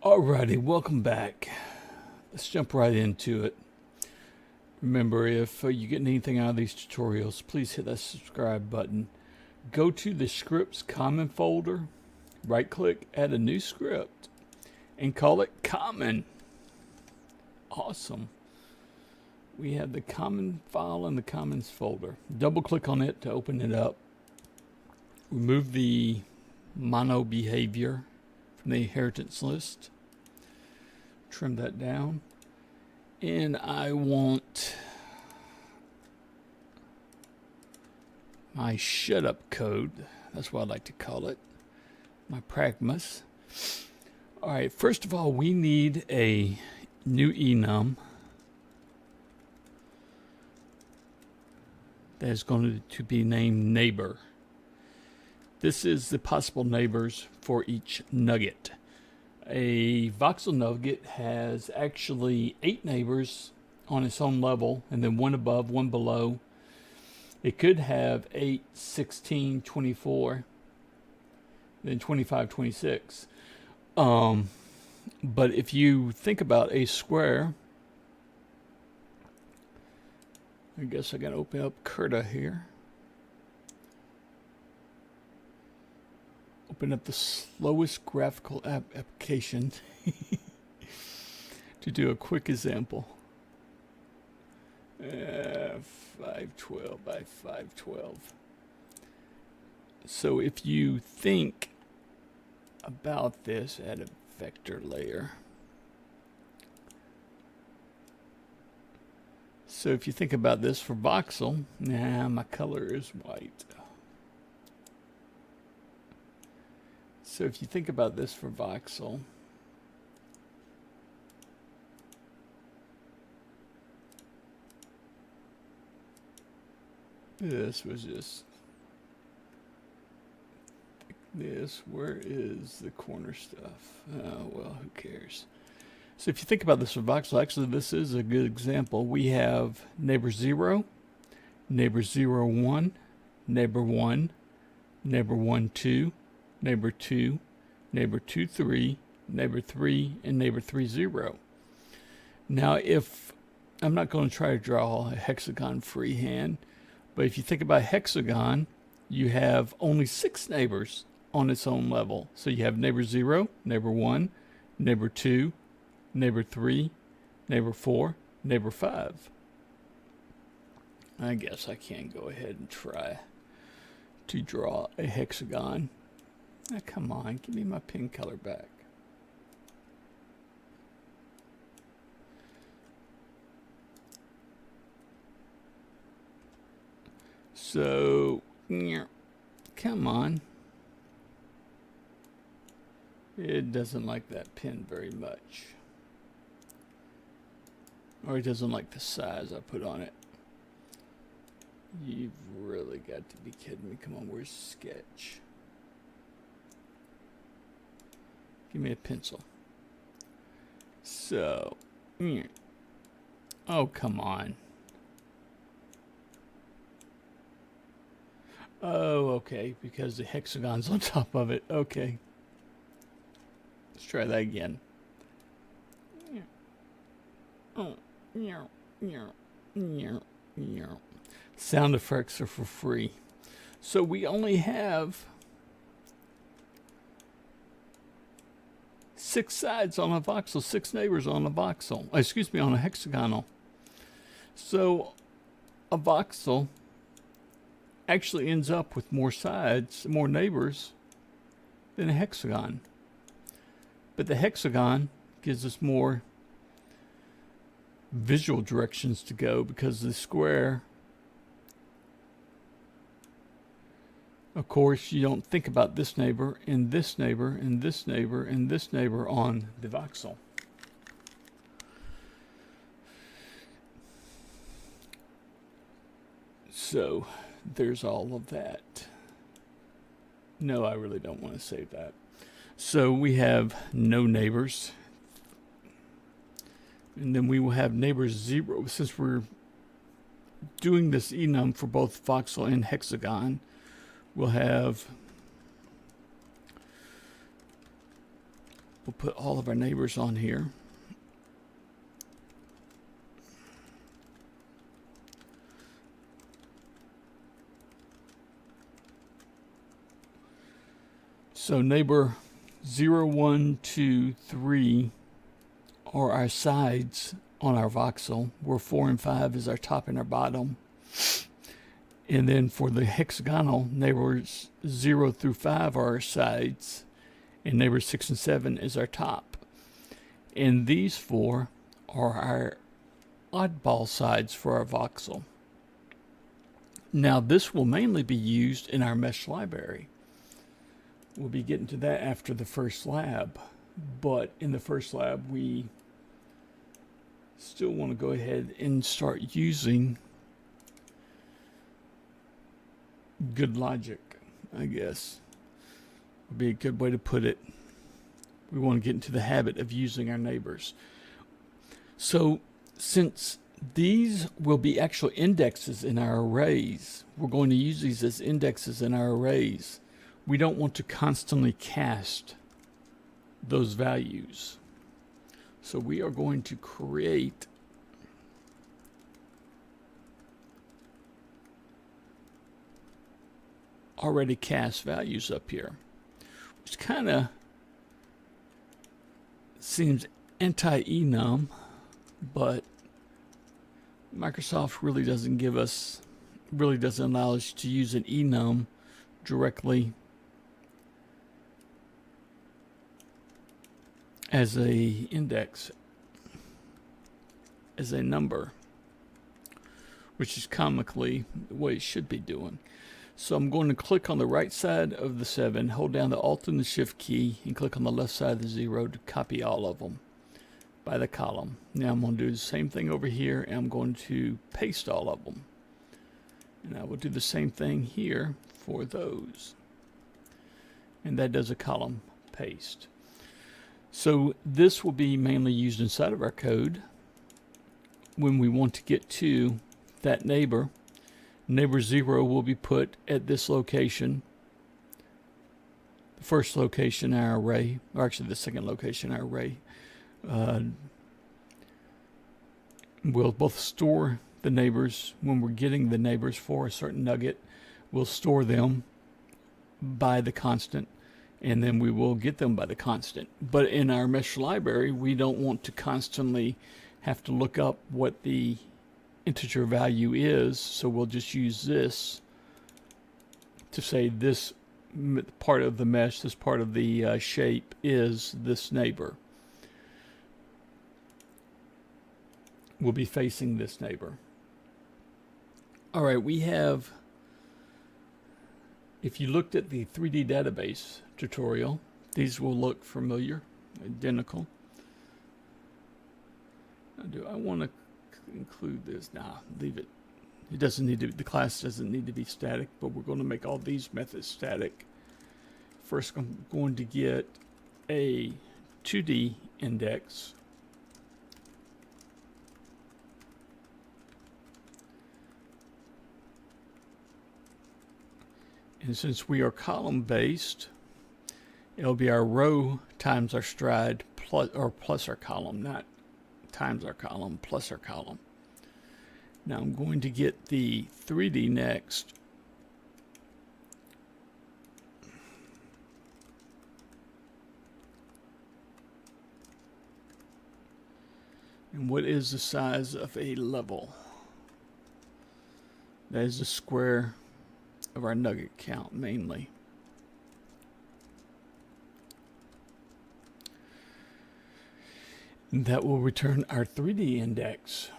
Alrighty, welcome back. Let's jump right into it. Remember, if you get anything out of these tutorials, please hit that subscribe button. Go to the scripts common folder, right click, add a new script, and call it common. Awesome. We have the common file in the commons folder. Double click on it to open it up. Remove the mono behavior from the inheritance list. Trim that down. And I want my shut up code. That's what I like to call it. My pragmas. All right, first of all, we need a new enum that is going to be named neighbor. This is the possible neighbors for each nugget. A voxel nugget has actually 8 neighbors on its own level, and then one above, one below. It could have 8, 16, 24, then 25, 26. But if you think about a square, I guess I gotta open up Curta here. Open up the slowest graphical application to do a quick example. 512 by 512. So if you think about this, add a vector layer. So if you think about this for voxel, my color is white. So if you think about this for voxel, this was just this. Where is the corner stuff? Oh, well, who cares? So if you think about this for voxel, actually this is a good example. We have neighbor 0, neighbor 0, 1, neighbor 1, neighbor 1, 2, neighbor 2, neighbor 2, 3, neighbor 3, and neighbor 3, 0. Now, if I'm not going to try to draw a hexagon freehand, but if you think about hexagon, you have only 6 neighbors on its own level. So you have neighbor 0, neighbor 1, neighbor 2, neighbor 3, neighbor 4, neighbor 5. I guess I can go ahead and try to draw a hexagon. Oh, come on, give me my pin color back. So, come on. It doesn't like that pin very much. Or it doesn't like the size I put on it. You've really got to be kidding me. Come on, where's sketch? Give me a pencil. So, oh, come on. Oh, okay, because the hexagon's on top of it. Okay. Let's try that again. Sound effects are for free. So we only have 6 sides on a voxel, 6 neighbors on a voxel. Excuse me, on a hexagonal. So a voxel actually ends up with more sides, more neighbors than a hexagon. But the hexagon gives us more visual directions to go because the square, of course, you don't think about this neighbor and this neighbor and this neighbor and this neighbor on the voxel. So there's all of that. No, I really don't want to save that. So we have no neighbors. And then we will have neighbor 0. Since we're doing this enum for both voxel and hexagon, we'll have We'll put all of our neighbors on here. So neighbor 0, 1, 2, 3 are our sides on our voxel, where 4 and 5 is our top and our bottom. And then for the hexagonal, neighbors 0 through 5 are our sides, and neighbors 6 and 7 is our top. And these 4 are our oddball sides for our voxel. Now this will mainly be used in our mesh library. We'll be getting to that after the first lab, but in the first lab we still want to go ahead and start using good logic, I guess would be a good way to put it. We want to get into the habit of using our neighbors. So since these will be actual indexes in our arrays, we're going to use these as indexes in our arrays. We don't want to constantly cast those values. So we are going to create already cast values up here, which kind of seems anti-enum, but Microsoft really doesn't allow us to use an enum directly as a index, as a number, which is comically the way it should be doing. So I'm going to click on the right side of the 7, hold down the Alt and the Shift key, and click on the left side of the 0 to copy all of them by the column. Now I'm going to do the same thing over here, and I'm going to paste all of them. And I will do the same thing here for those. And that does a column paste. So this will be mainly used inside of our code when we want to get to that neighbor. Neighbor 0 will be put at this location, the first location in our array, or actually the second location in our array. We'll both store the neighbors when we're getting the neighbors for a certain nugget. We'll store them by the constant, and then we will get them by the constant. But in our mesh library, we don't want to constantly have to look up what the integer value is, so we'll just use this to say this part of the mesh, this part of the shape is this neighbor. We'll be facing this neighbor. All right, we have, if you looked at the 3D database tutorial, these will look familiar, identical. Now, do I want to include this? Nah, leave it. It doesn't need to, the class doesn't need to be static, but we're going to make all these methods static. First, I'm going to get a 2D index. And since we are column based, it'll be our row times our stride plus our column, not times our column plus our column. Now I'm going to get the 3D next. And what is the size of a level? That is the square of our nugget count mainly. And that will return our 3D index.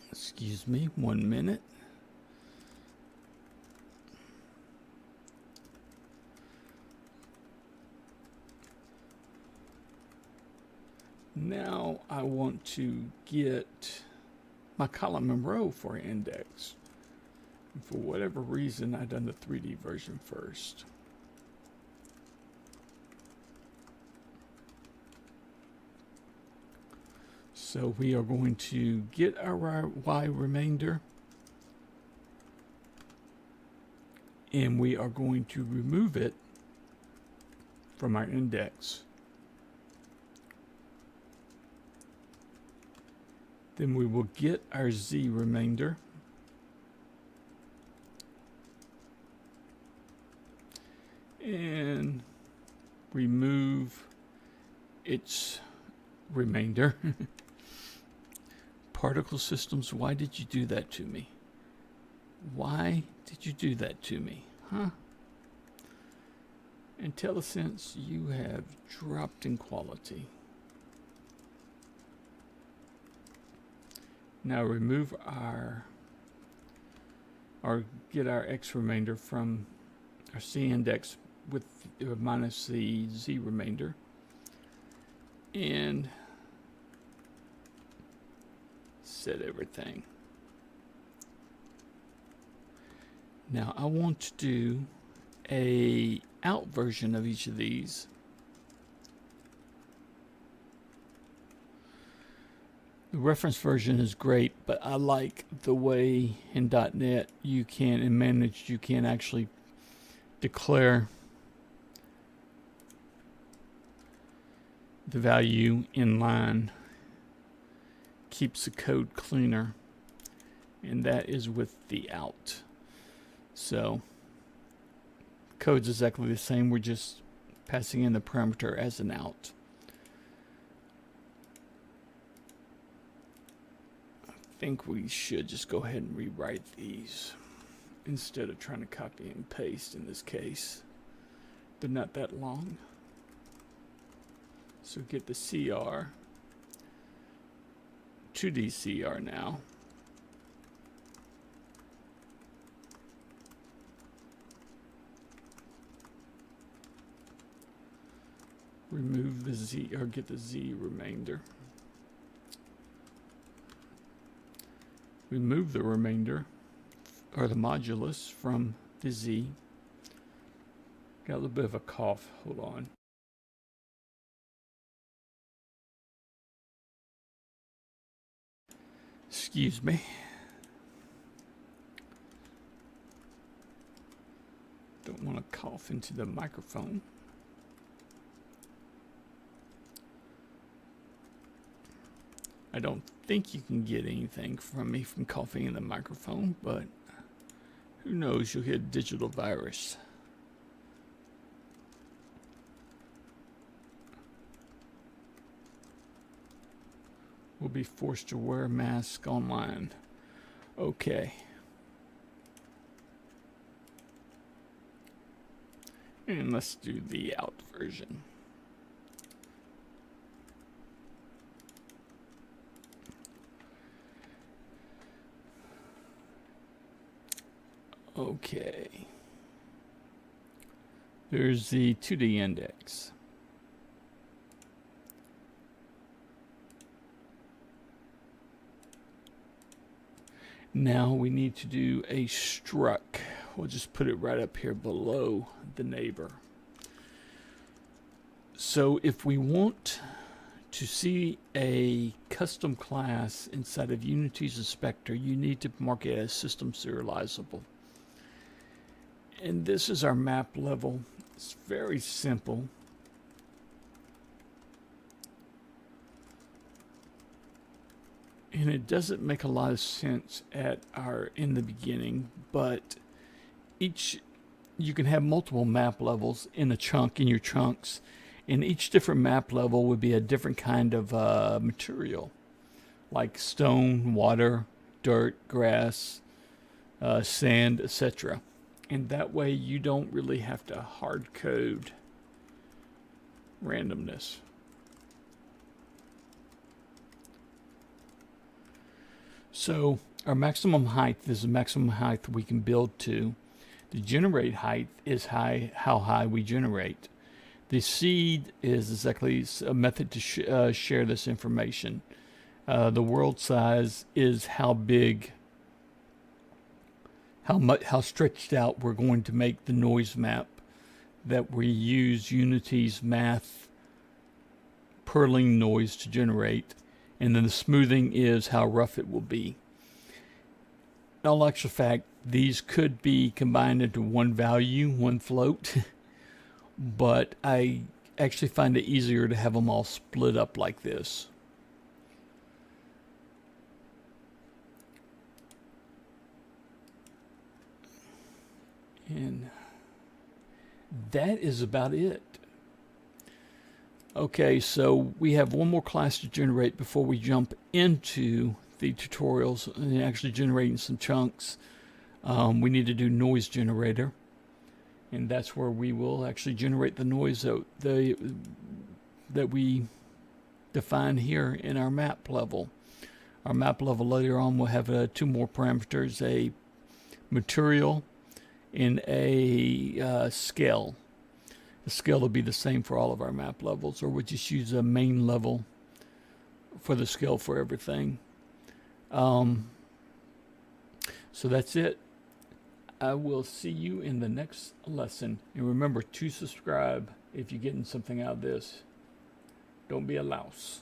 Excuse me, 1 minute. Now I want to get my column and row for an index. And for whatever reason, I've done the 3D version first. So we are going to get our y remainder, and we are going to remove it from our index. Then we will get our z remainder, and remove its remainder. Particle systems, why did you do that to me? Why did you do that to me? Huh? IntelliSense, you have dropped in quality. Now remove or get our x remainder from our c index with minus the z remainder, and set everything. Now I want to do a out version of each of these. The reference version is great, but I like the way in .NET you can, in Managed, you can actually declare the value in line. Keeps the code cleaner, and that is with the out. So code's exactly the same, we're just passing in the parameter as an out. I think we should just go ahead and rewrite these instead of trying to copy and paste in this case. They're not that long. So get the CR, 2D CR now. Remove the Z, or get the Z remainder. Remove the remainder, or the modulus, from the Z. Got a little bit of a cough, hold on. Excuse me. Don't want to cough into the microphone. I don't think you can get anything from me from coughing in the microphone, but who knows, you'll get a digital virus. We'll be forced to wear a mask online. Okay. And let's do the out version. Okay. There's the 2D index. Now we need to do a struct. We'll just put it right up here below the neighbor. So if we want to see a custom class inside of Unity's inspector, you need to mark it as system serializable. And this is our map level. It's very simple. And it doesn't make a lot of sense in the beginning, but you can have multiple map levels in a chunk, in your chunks, and each different map level would be a different kind of material, like stone, water, dirt, grass, sand, etc. And that way you don't really have to hard code randomness. So our maximum height is the maximum height we can build to. The generate height is how high we generate. The seed is exactly a method to share this information. The world size is how big, how stretched out we're going to make the noise map that we use Unity's math Perling noise to generate. and then the smoothing is how rough it will be. In all actual fact, these could be combined into one value, one float, but I actually find it easier to have them all split up like this. And that is about it. Okay, so we have one more class to generate before we jump into the tutorials and actually generating some chunks. We need to do noise generator, and that's where we will actually generate the noise that we define here in our map level. Our map level later on will have two more parameters, a material and a scale. The scale will be the same for all of our map levels, or we'll just use a main level for the scale for everything. So that's it. I will see you in the next lesson. And remember to subscribe if you're getting something out of this. Don't be a louse.